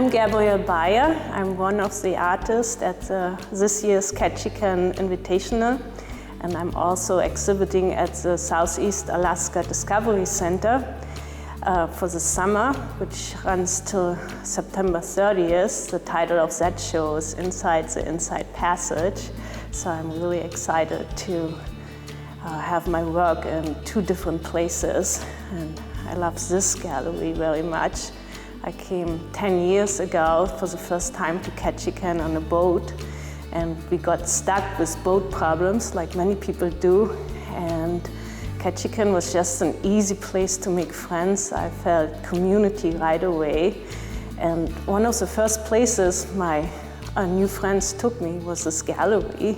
I'm Gabriele Beyer. I'm one of the artists at this year's Ketchikan invitational, and I'm also exhibiting at the Southeast Alaska Discovery Center for the summer, which runs till September 30th. The title of that show is Inside the Inside Passage. So I'm really excited to have my work in 2 different places, and I love this gallery very much. I came 10 years ago for the first time to Ketchikan on a boat, and we got stuck with boat problems like many people do, and Ketchikan was just an easy place to make friends. I felt community right away, and one of the first places my new friends took me was this gallery.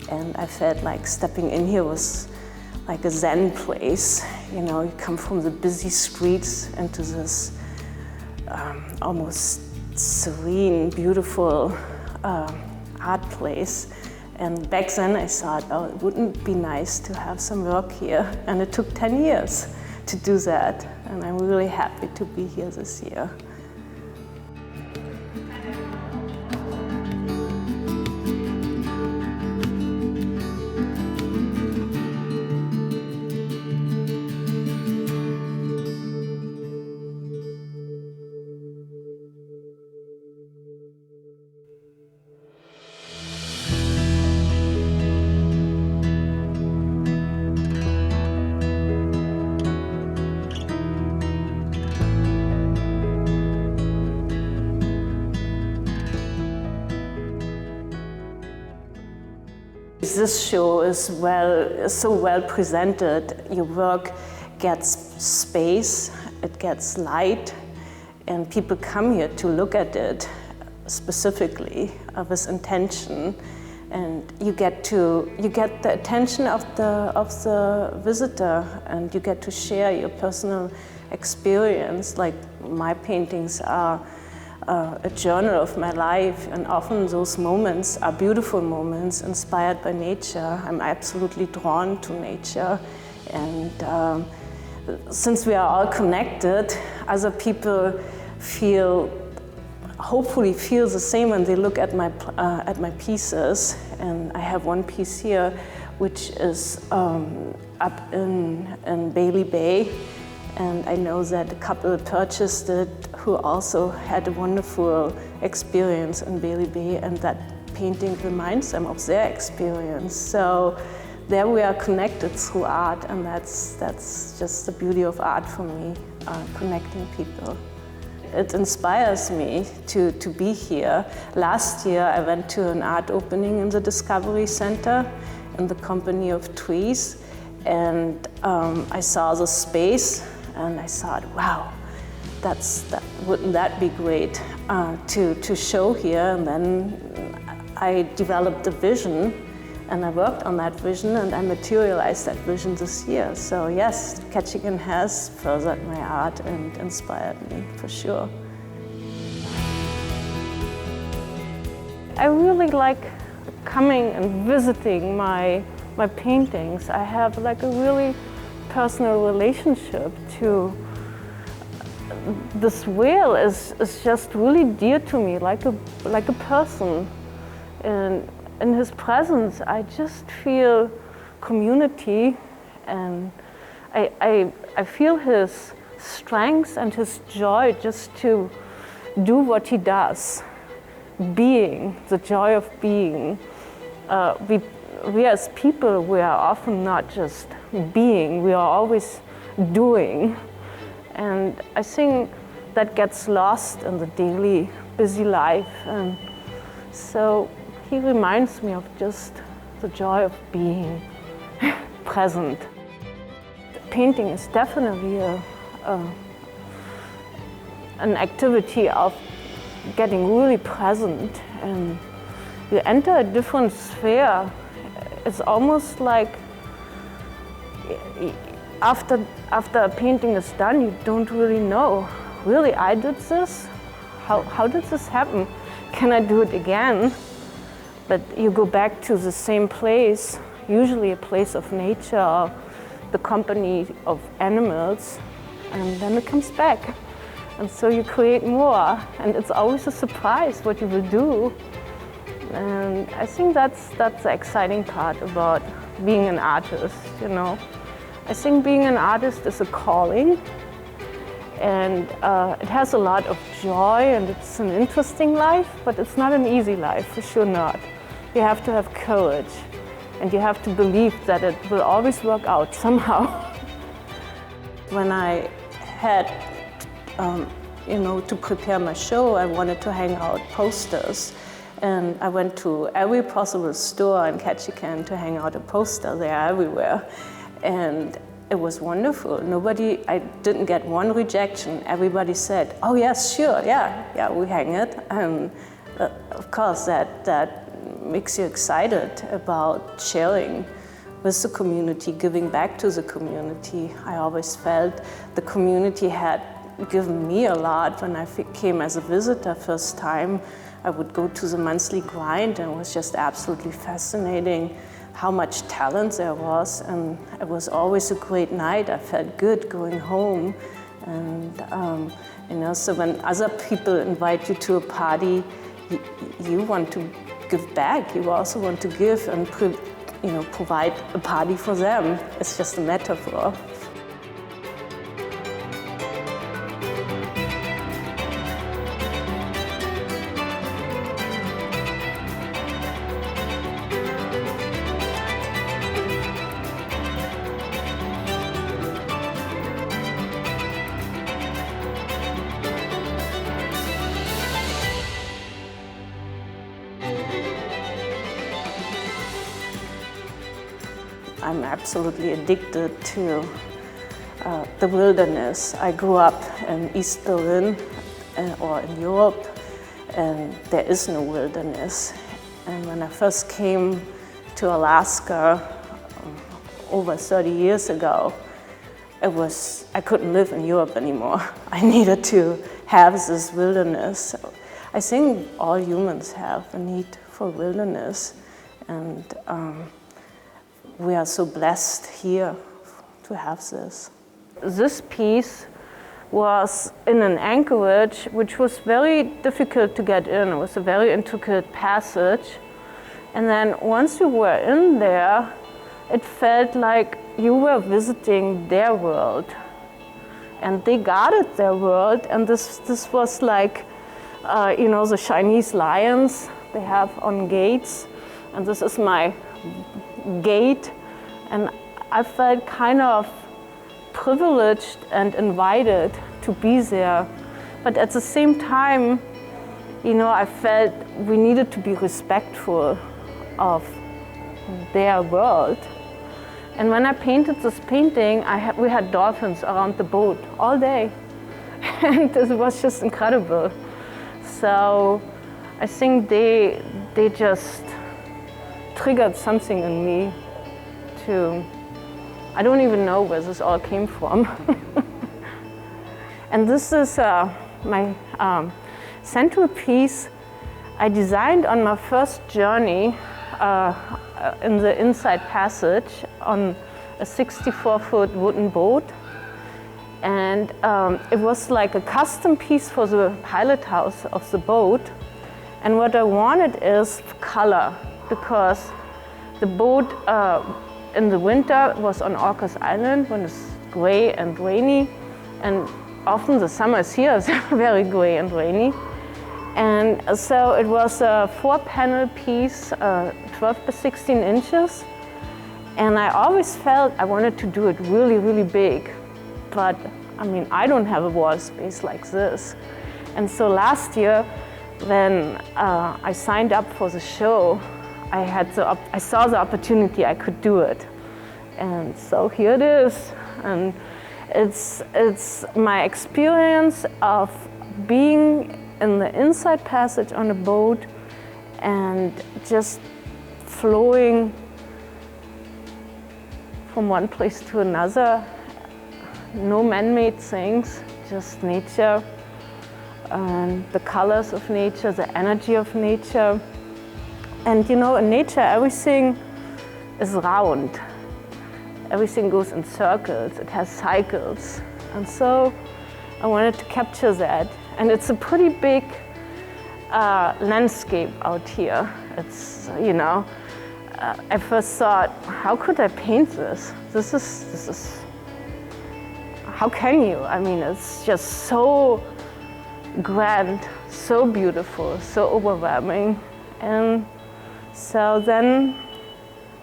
And I felt like stepping in here was like a Zen place. You know, you come from the busy streets into this almost serene, beautiful art place. And back then I thought, oh, it wouldn't be nice to have some work here. And it took 10 years to do that. And I'm really happy to be here this year. This show is so well presented. Your work gets space, it gets light, and people come here to look at it specifically with intention, and you get the attention of the visitor, and you get to share your personal experience. Like my paintings are a journal of my life, and often those moments are beautiful moments inspired by nature. I'm absolutely drawn to nature, and since we are all connected, other people hopefully feel the same when they look at my pieces. And I have one piece here which is up in Bailey Bay. And I know that a couple purchased it who also had a wonderful experience in Bailey Bay, and that painting reminds them of their experience. So there we are connected through art, and that's just the beauty of art for me, connecting people. It inspires me to be here. Last year I went to an art opening in the Discovery Center in the company of trees, and I saw the space. And I thought, wow, wouldn't that be great to show here? And then I developed a vision, and I worked on that vision, and I materialized that vision this year. So yes, Ketchikan has furthered my art and inspired me, for sure. I really like coming and visiting my paintings. I have like a really personal relationship to this whale is just really dear to me, like a person. And in his presence, I just feel community, and I feel his strength and his joy just to do what he does. Being, the joy of being. We as people, we are often not just being, we are always doing. And I think that gets lost in the daily busy life. And so he reminds me of just the joy of being present. Painting is definitely an activity of getting really present, and you enter a different sphere. It's almost like after a painting is done, you don't really know, really, I did this? How did this happen? Can I do it again? But you go back to the same place, usually a place of nature, or the company of animals, and then it comes back. And so you create more, and it's always a surprise what you will do. And I think that's the exciting part about being an artist, you know. I think being an artist is a calling, and it has a lot of joy, and it's an interesting life, but it's not an easy life, for sure not. You have to have courage, and you have to believe that it will always work out somehow. When I had to prepare my show, I wanted to hang out posters. And I went to every possible store in Ketchikan to hang out a poster. They are everywhere. And it was wonderful. I didn't get one rejection. Everybody said, oh yes, sure, yeah, we hang it. And of course, that makes you excited about sharing with the community, giving back to the community. I always felt the community had given me a lot. When I came as a visitor first time, I would go to the monthly grind, and it was just absolutely fascinating how much talent there was, and it was always a great night. I felt good going home, and so when other people invite you to a party, you want to give back. You also want to give and provide a party for them. It's just a metaphor. I'm absolutely addicted to the wilderness. I grew up in East Berlin or in Europe, and there is no wilderness. And when I first came to Alaska over 30 years ago, I couldn't live in Europe anymore. I needed to have this wilderness. I think all humans have a need for wilderness, and we are so blessed here to have this. This piece was in an anchorage which was very difficult to get in. It was a very intricate passage. And then once you were in there, it felt like you were visiting their world. And they guarded their world, and this was like, the Chinese lions they have on gates. And this is my gate, and I felt kind of privileged and invited to be there. But at the same time, I felt we needed to be respectful of their world. And when I painted this painting, we had dolphins around the boat all day. And it was just incredible. So I think they just triggered something in me I don't even know where this all came from. And this is my central piece I designed on my first journey in the Inside Passage on a 64-foot wooden boat. And it was like a custom piece for the pilot house of the boat. And what I wanted is color, because the boat in the winter was on Orcas Island when it's gray and rainy, and often the summers here is very gray and rainy. And so it was a 4-panel piece, 12 by 16 inches. And I always felt I wanted to do it really, really big. But I don't have a wall space like this. And so last year, when I signed up for the show, I saw the opportunity I could do it. And so here it is. And it's my experience of being in the Inside Passage on a boat and just flowing from one place to another. No man-made things, just nature and the colors of nature, the energy of nature. And in nature, everything is round. Everything goes in circles, it has cycles. And so I wanted to capture that. And it's a pretty big landscape out here. It's, you know, I first thought, how could I paint this? This is, how can you? I mean, it's just so grand, so beautiful, so overwhelming. And so then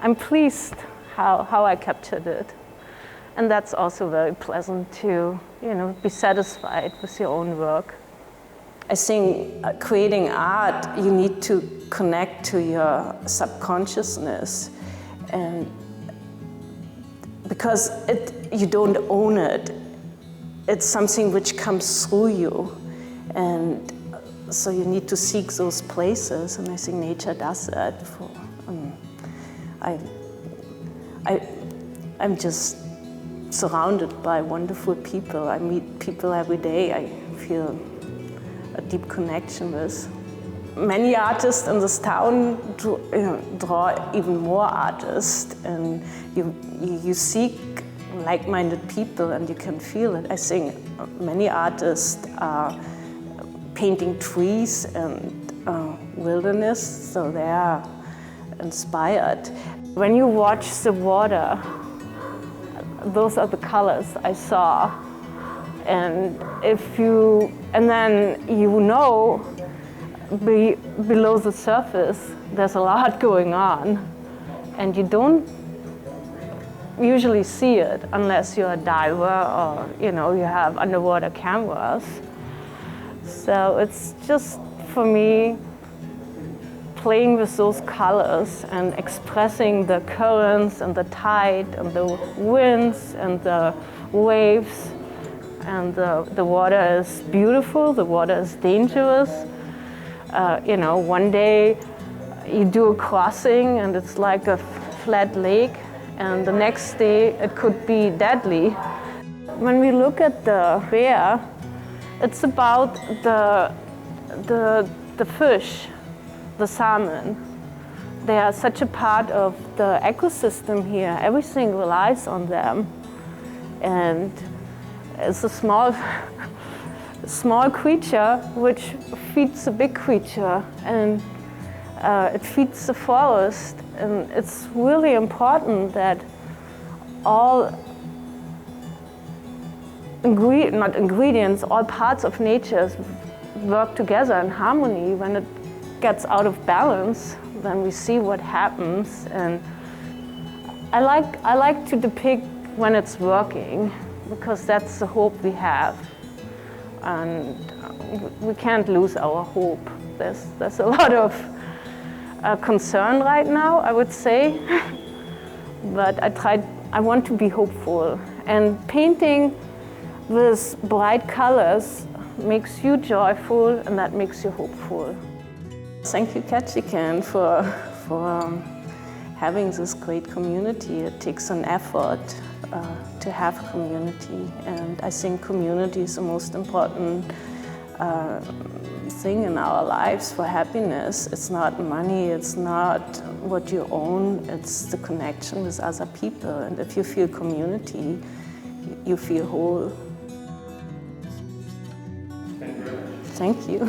I'm pleased how I captured it. And that's also very pleasant to, you know, be satisfied with your own work. I think creating art, you need to connect to your subconsciousness, and because you don't own it. It's something which comes through you, and so you need to seek those places, and I think nature does that. I'm just surrounded by wonderful people. I meet people every day I feel a deep connection with. Many artists in this town draw even more artists, and you seek like-minded people and you can feel it. I think many artists are painting trees and wilderness, so they are inspired. When you watch the water, those are the colors I saw. And then you know, below the surface, there's a lot going on, and you don't usually see it unless you're a diver or, you know, you have underwater cameras. So it's just, for me, playing with those colors and expressing the currents and the tide and the winds and the waves. And the water is beautiful, the water is dangerous. You know, one day you do a crossing and it's like a flat lake, and the next day it could be deadly. When we look at the bear, it's about the fish, the salmon. They are such a part of the ecosystem here. Everything relies on them. And it's a small creature which feeds a big creature, and it feeds the forest. And it's really important that all all parts of nature work together in harmony. When it gets out of balance, then we see what happens. And I like to depict when it's working, because that's the hope we have, and we can't lose our hope. There's a lot of concern right now, I would say, but I want to be hopeful, and painting with bright colors makes you joyful, and that makes you hopeful. Thank you, Ketchikan, for having this great community. It takes an effort to have community, and I think community is the most important thing in our lives for happiness. It's not money, it's not what you own, it's the connection with other people. And if you feel community, you feel whole. Thank you very much. Thank you.